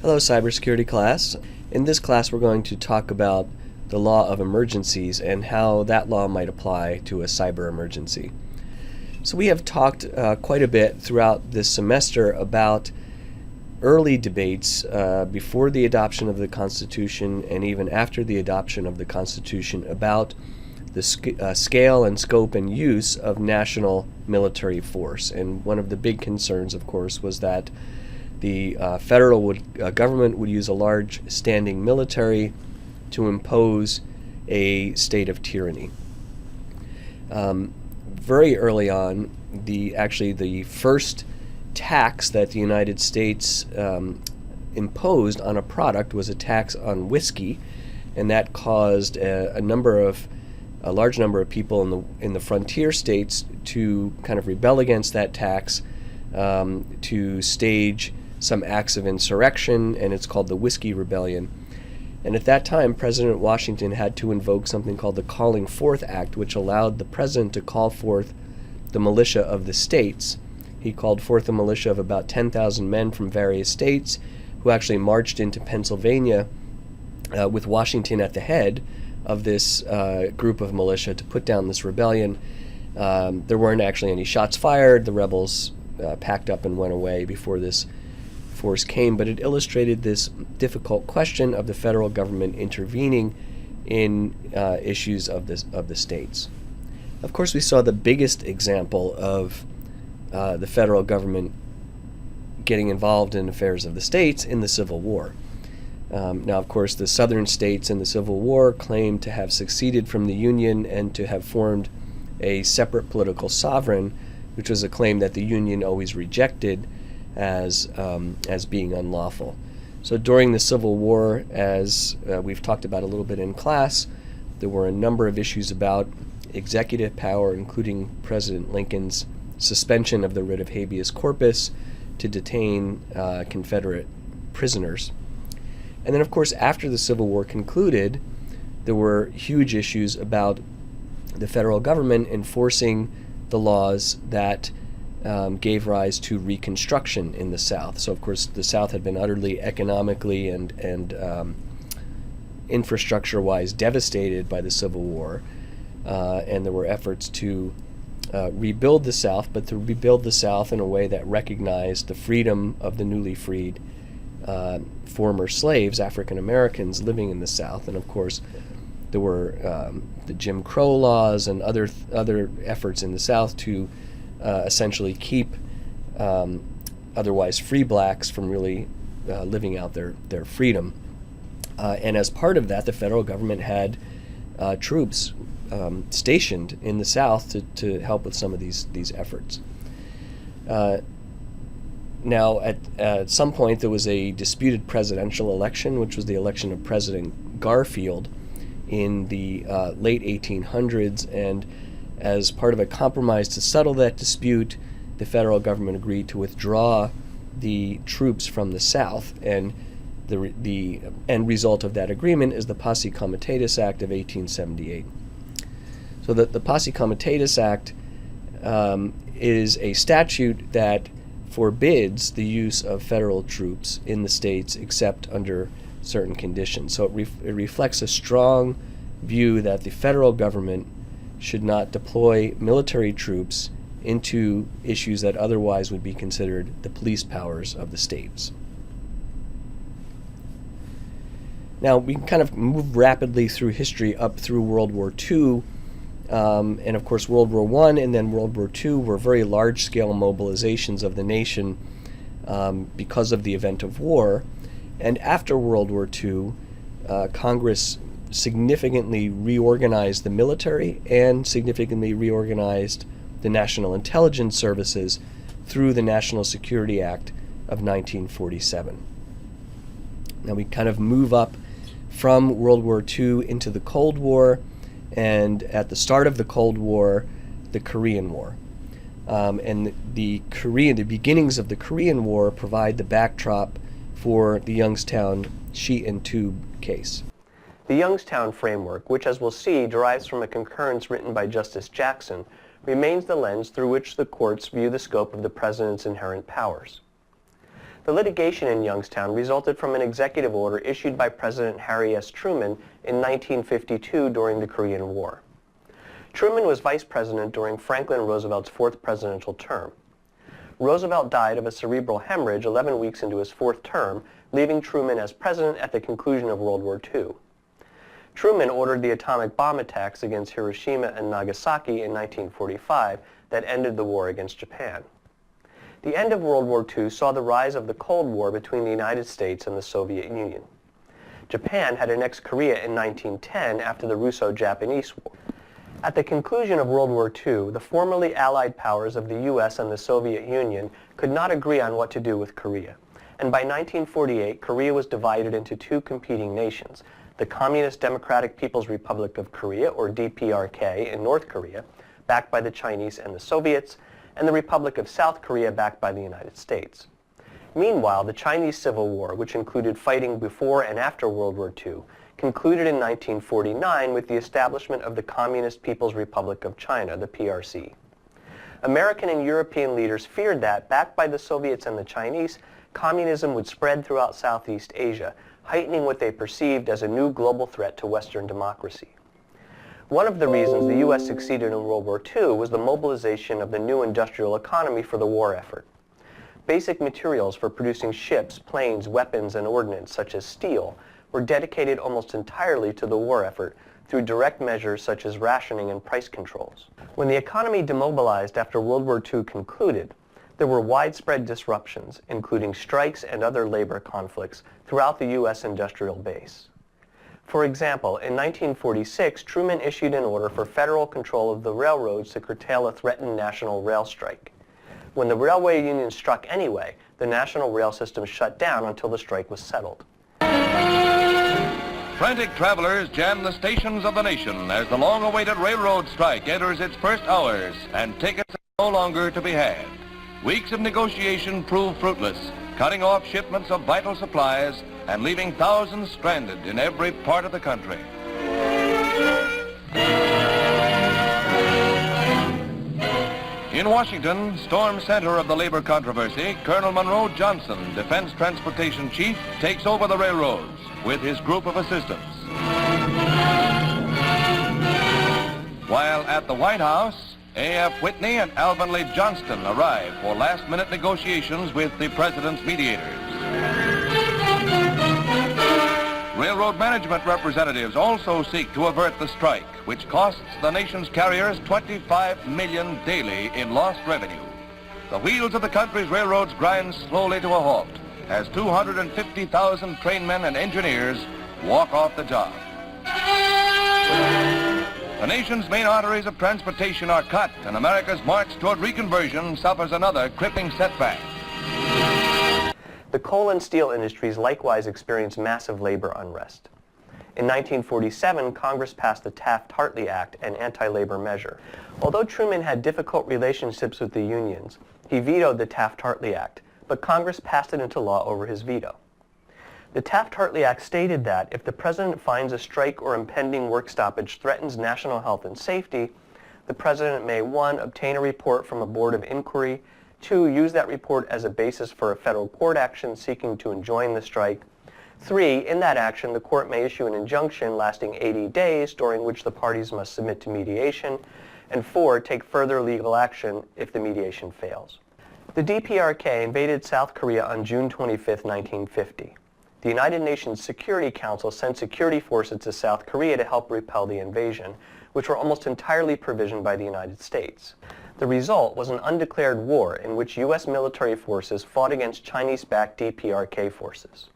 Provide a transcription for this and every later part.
Hello, cybersecurity class. In this class, we're going to talk about the law of emergencies and how that law might apply to a cyber emergency. So we have talked quite a bit throughout this semester about early debates before the adoption of the Constitution and even after the adoption of the Constitution about the scale and scope and use of national military force. And one of the big concerns, of course, was that the federal government would use a large standing military to impose a state of tyranny. Very early on, the first tax that the United States imposed on a product was a tax on whiskey, and that caused a large number of people in the frontier states to kind of rebel against that tax, to stage some acts of insurrection, and it's called the Whiskey Rebellion. And at that time, President Washington had to invoke something called the Calling Forth Act, which allowed the president to call forth the militia of the states. He called forth a militia of about 10,000 men from various states who actually marched into Pennsylvania with Washington at the head of this group of militia to put down this rebellion. There weren't actually any shots fired. The rebels packed up and went away before this force came, but it illustrated this difficult question of the federal government intervening in issues of the states. Of course, we saw the biggest example of the federal government getting involved in affairs of the states in the Civil War. Now, of course, the southern states in the Civil War claimed to have succeeded from the Union and to have formed a separate political sovereign, which was a claim that the Union always rejected as being unlawful. So during the Civil War, as we've talked about a little bit in class, there were a number of issues about executive power, including President Lincoln's suspension of the writ of habeas corpus to detain Confederate prisoners. And then, of course, after the Civil War concluded, there were huge issues about the federal government enforcing the laws that gave rise to Reconstruction in the South. So, of course, the South had been utterly economically and infrastructure-wise devastated by the Civil War, and there were efforts to rebuild the South, but to rebuild the South in a way that recognized the freedom of the newly freed former slaves, African Americans living in the South. And, of course, there were the Jim Crow laws and other efforts in the South to essentially keep otherwise free blacks from really living out their freedom. And as part of that, the federal government had troops stationed in the South to help with some of these efforts. Now, at some point, there was a disputed presidential election, which was the election of President Garfield in the late 1800s, and as part of a compromise to settle that dispute, the federal government agreed to withdraw the troops from the South, and the end result of that agreement is the Posse Comitatus Act of 1878. So the Posse Comitatus Act is a statute that forbids the use of federal troops in the states except under certain conditions. So it reflects a strong view that the federal government should not deploy military troops into issues that otherwise would be considered the police powers of the states. Now, we can kind of move rapidly through history up through World War II, and of course World War I and then World War II were very large-scale mobilizations of the nation because of the event of war. And after World War II, Congress significantly reorganized the military and significantly reorganized the national intelligence services through the National Security Act of 1947. Now we kind of move up from World War II into the Cold War, and at the start of the Cold War, the Korean War. And the beginnings of the Korean War provide the backdrop for the Youngstown sheet and tube case. The Youngstown framework, which as we'll see derives from a concurrence written by Justice Jackson, remains the lens through which the courts view the scope of the president's inherent powers. The litigation in Youngstown resulted from an executive order issued by President Harry S. Truman in 1952 during the Korean War. Truman was vice president during Franklin Roosevelt's fourth presidential term. Roosevelt died of a cerebral hemorrhage 11 weeks into his fourth term, leaving Truman as president at the conclusion of World War II. Truman ordered the atomic bomb attacks against Hiroshima and Nagasaki in 1945 that ended the war against Japan. The end of World War II saw the rise of the Cold War between the United States and the Soviet Union. Japan had annexed Korea in 1910 after the Russo-Japanese War. At the conclusion of World War II, the formerly Allied powers of the U.S. and the Soviet Union could not agree on what to do with Korea. And by 1948, Korea was divided into two competing nations, the Communist Democratic People's Republic of Korea, or DPRK, in North Korea, backed by the Chinese and the Soviets, and the Republic of South Korea, backed by the United States. Meanwhile, the Chinese Civil War, which included fighting before and after World War II, concluded in 1949 with the establishment of the Communist People's Republic of China, the PRC. American and European leaders feared that, backed by the Soviets and the Chinese, communism would spread throughout Southeast Asia, heightening what they perceived as a new global threat to Western democracy. One of the reasons the U.S. succeeded in World War II was the mobilization of the new industrial economy for the war effort. Basic materials for producing ships, planes, weapons, and ordnance, such as steel, were dedicated almost entirely to the war effort through direct measures such as rationing and price controls. When the economy demobilized after World War II concluded, there were widespread disruptions, including strikes and other labor conflicts, throughout the U.S. industrial base. For example, in 1946, Truman issued an order for federal control of the railroads to curtail a threatened national rail strike. When the railway union struck anyway, the national rail system shut down until the strike was settled. Frantic travelers jam the stations of the nation as the long-awaited railroad strike enters its first hours and tickets are no longer to be had. Weeks of negotiation prove fruitless, cutting off shipments of vital supplies and leaving thousands stranded in every part of the country. In Washington, storm center of the labor controversy, Colonel Monroe Johnson, Defense Transportation Chief, takes over the railroads with his group of assistants. While at the White House, A.F. Whitney and Alvin Lee Johnston arrive for last-minute negotiations with the president's mediators. Railroad management representatives also seek to avert the strike, which costs the nation's carriers $25 million daily in lost revenue. The wheels of the country's railroads grind slowly to a halt as 250,000 trainmen and engineers walk off the job. The nation's main arteries of transportation are cut, and America's march toward reconversion suffers another crippling setback. The coal and steel industries likewise experienced massive labor unrest. In 1947, Congress passed the Taft-Hartley Act, an anti-labor measure. Although Truman had difficult relationships with the unions, he vetoed the Taft-Hartley Act, but Congress passed it into law over his veto. The Taft-Hartley Act stated that if the president finds a strike or impending work stoppage threatens national health and safety, the president may 1. Obtain a report from a board of inquiry, 2. Use that report as a basis for a federal court action seeking to enjoin the strike, 3. In that action, the court may issue an injunction lasting 80 days during which the parties must submit to mediation, and 4. Take further legal action if the mediation fails. The DPRK invaded South Korea on June 25, 1950. The United Nations Security Council sent security forces to South Korea to help repel the invasion, which were almost entirely provisioned by the United States. The result was an undeclared war in which U.S. military forces fought against Chinese-backed DPRK forces.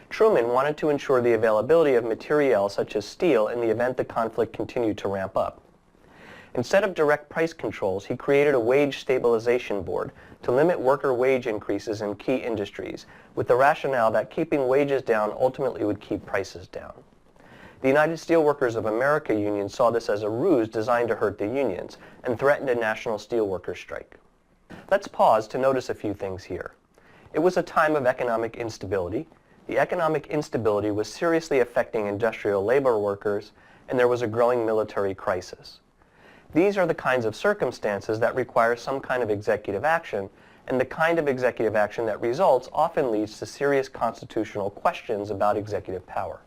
Truman wanted to ensure the availability of materiel such as steel in the event the conflict continued to ramp up. Instead of direct price controls, he created a wage stabilization board to limit worker wage increases in key industries, with the rationale that keeping wages down ultimately would keep prices down. The United Steelworkers of America union saw this as a ruse designed to hurt the unions and threatened a national steelworkers strike. Let's pause to notice a few things here. It was a time of economic instability. The economic instability was seriously affecting industrial labor workers, and there was a growing military crisis. These are the kinds of circumstances that require some kind of executive action, and the kind of executive action that results often leads to serious constitutional questions about executive power.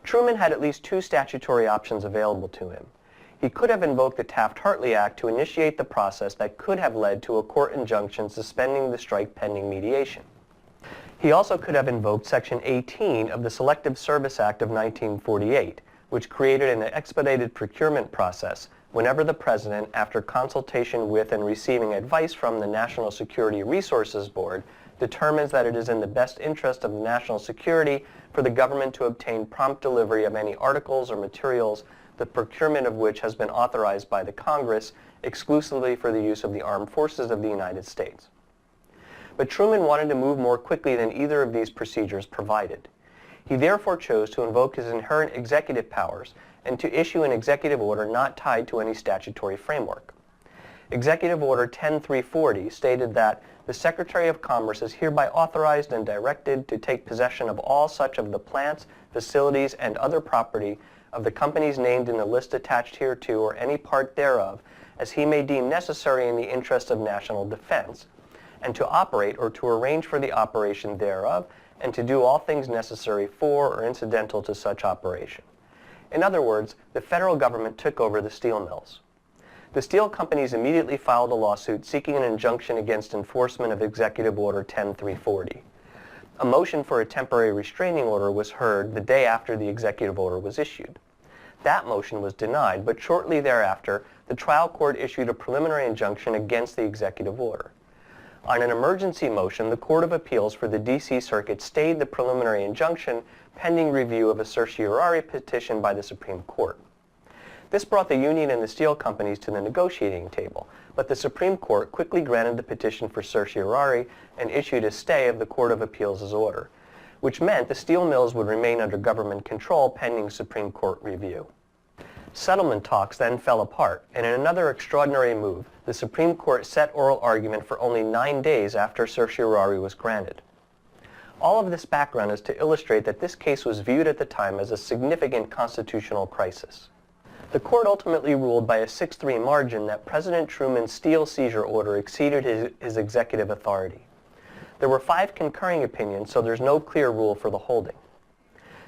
Truman had at least two statutory options available to him. He could have invoked the Taft-Hartley Act to initiate the process that could have led to a court injunction suspending the strike pending mediation. He also could have invoked Section 18 of the Selective Service Act of 1948, which created an expedited procurement process whenever the President, after consultation with and receiving advice from the National Security Resources Board, determines that it is in the best interest of national security for the government to obtain prompt delivery of any articles or materials, the procurement of which has been authorized by the Congress exclusively for the use of the armed forces of the United States. But Truman wanted to move more quickly than either of these procedures provided. He therefore chose to invoke his inherent executive powers and to issue an executive order not tied to any statutory framework. Executive Order 10340 stated that the Secretary of Commerce is hereby authorized and directed to take possession of all such of the plants, facilities, and other property of the companies named in the list attached hereto or any part thereof as he may deem necessary in the interest of national defense, and to operate or to arrange for the operation thereof, and to do all things necessary for or incidental to such operation. In other words, the federal government took over the steel mills. The steel companies immediately filed a lawsuit seeking an injunction against enforcement of Executive Order 10340. A motion for a temporary restraining order was heard the day after the executive order was issued. That motion was denied, but shortly thereafter, the trial court issued a preliminary injunction against the executive order. On an emergency motion, the Court of Appeals for the D.C. Circuit stayed the preliminary injunction pending review of a certiorari petition by the Supreme Court. This brought the union and the steel companies to the negotiating table, but the Supreme Court quickly granted the petition for certiorari and issued a stay of the Court of Appeals' order, which meant the steel mills would remain under government control pending Supreme Court review. Settlement talks then fell apart, and in another extraordinary move, the Supreme Court set oral argument for only 9 days after certiorari was granted. All of this background is to illustrate that this case was viewed at the time as a significant constitutional crisis. The court ultimately ruled by a 6-3 margin that President Truman's steel seizure order exceeded his executive authority. There were 5 concurring opinions, so there's no clear rule for the holding.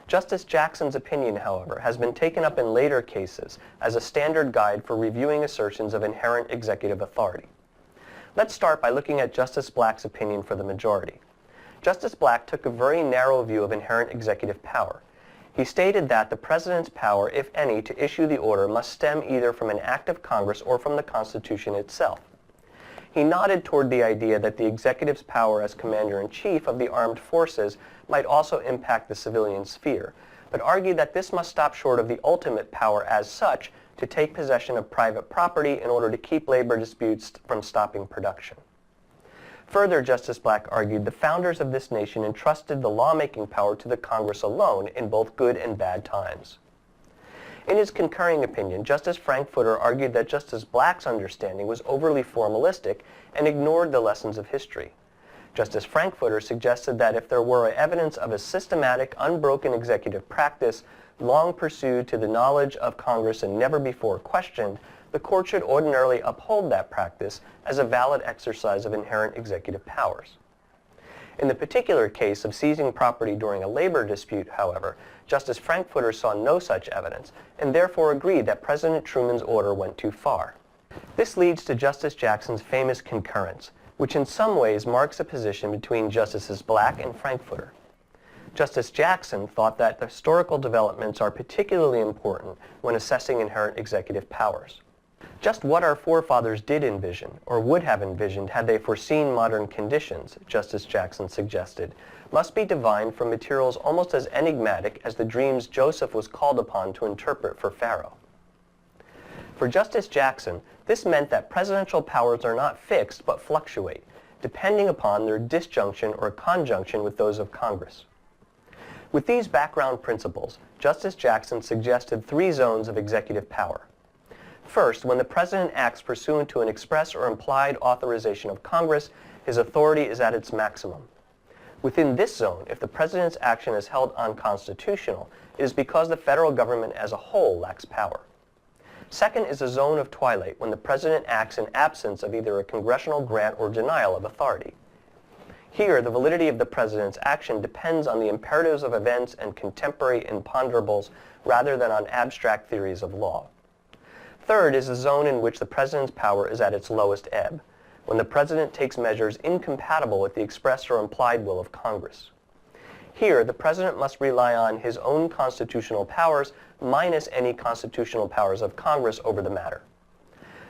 Justice Jackson's opinion, however, has been taken up in later cases as a standard guide for reviewing assertions of inherent executive authority. Let's start by looking at Justice Black's opinion for the majority. Justice Black took a very narrow view of inherent executive power. He stated that the President's power, if any, to issue the order must stem either from an act of Congress or from the Constitution itself. He nodded toward the idea that the executive's power as Commander-in-Chief of the armed forces might also impact the civilian sphere, but argued that this must stop short of the ultimate power as such to take possession of private property in order to keep labor disputes from stopping production. Further, Justice Black argued the founders of this nation entrusted the lawmaking power to the Congress alone in both good and bad times. In his concurring opinion, Justice Frankfurter argued that Justice Black's understanding was overly formalistic and ignored the lessons of history. Justice Frankfurter suggested that if there were evidence of a systematic, unbroken executive practice long pursued to the knowledge of Congress and never before questioned, the court should ordinarily uphold that practice as a valid exercise of inherent executive powers. In the particular case of seizing property during a labor dispute, however, Justice Frankfurter saw no such evidence and therefore agreed that President Truman's order went too far. This leads to Justice Jackson's famous concurrence, which in some ways marks a position between Justices Black and Frankfurter. Justice Jackson thought that the historical developments are particularly important when assessing inherent executive powers. Just what our forefathers did envision, or would have envisioned had they foreseen modern conditions, Justice Jackson suggested, must be divined from materials almost as enigmatic as the dreams Joseph was called upon to interpret for Pharaoh. For Justice Jackson, this meant that presidential powers are not fixed but fluctuate, depending upon their disjunction or conjunction with those of Congress. With these background principles, Justice Jackson suggested 3 zones of executive power. First, when the President acts pursuant to an express or implied authorization of Congress, his authority is at its maximum. Within this zone, if the President's action is held unconstitutional, it is because the federal government as a whole lacks power. Second is a zone of twilight when the president acts in absence of either a congressional grant or denial of authority. Here, the validity of the president's action depends on the imperatives of events and contemporary imponderables rather than on abstract theories of law. Third is a zone in which the president's power is at its lowest ebb, when the president takes measures incompatible with the express or implied will of Congress. Here, the president must rely on his own constitutional powers minus any constitutional powers of Congress over the matter.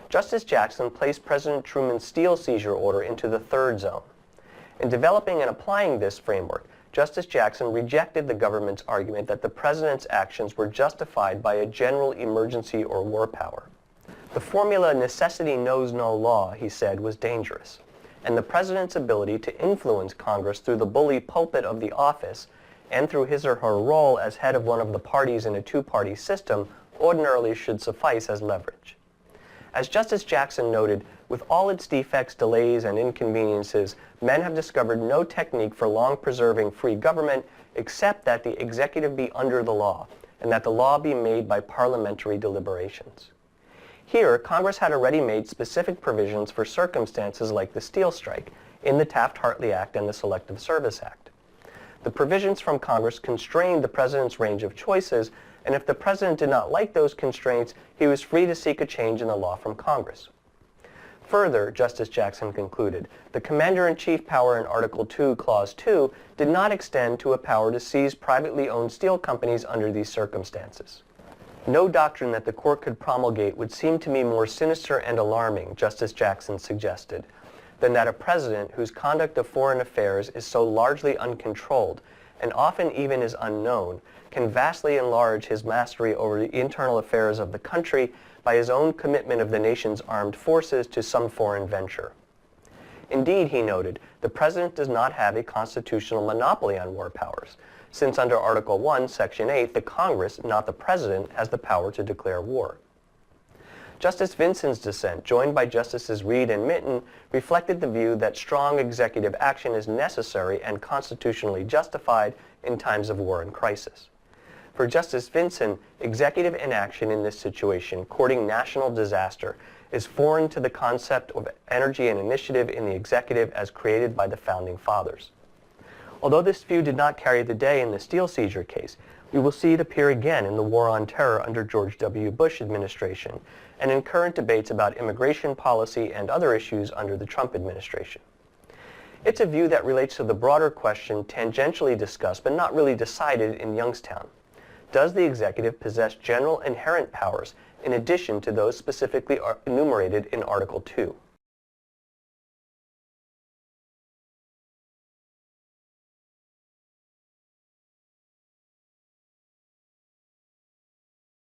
Justice Jackson placed President Truman's steel seizure order into the third zone. In developing and applying this framework, Justice Jackson rejected the government's argument that the president's actions were justified by a general emergency or war power. The formula necessity knows no law, he said, was dangerous, and the president's ability to influence Congress through the bully pulpit of the office and through his or her role as head of one of the parties in a two-party system ordinarily should suffice as leverage. As Justice Jackson noted, with all its defects, delays, and inconveniences, men have discovered no technique for long-preserving free government except that the executive be under the law, and that the law be made by parliamentary deliberations. Here, Congress had already made specific provisions for circumstances like the steel strike in the Taft-Hartley Act and the Selective Service Act. The provisions from Congress constrained the president's range of choices, and if the president did not like those constraints, he was free to seek a change in the law from Congress. Further, Justice Jackson concluded, the Commander-in-Chief power in Article 2, Clause 2 did not extend to a power to seize privately owned steel companies under these circumstances. No doctrine that the court could promulgate would seem to me more sinister and alarming, Justice Jackson suggested, than that a president whose conduct of foreign affairs is so largely uncontrolled and often even is unknown can vastly enlarge his mastery over the internal affairs of the country by his own commitment of the nation's armed forces to some foreign venture. Indeed, he noted, the president does not have a constitutional monopoly on war powers, since under Article 1, Section 8, the Congress, not the president, has the power to declare war. Justice Vinson's dissent, joined by Justices Reed and Minton, reflected the view that strong executive action is necessary and constitutionally justified in times of war and crisis. For Justice Vinson, executive inaction in this situation, courting national disaster, is foreign to the concept of energy and initiative in the executive as created by the Founding Fathers. Although this view did not carry the day in the steel seizure case, we will see it appear again in the War on Terror under George W. Bush administration and in current debates about immigration policy and other issues under the Trump administration. It's a view that relates to the broader question tangentially discussed but not really decided in Youngstown. Does the executive possess general inherent powers in addition to those specifically enumerated in Article 2?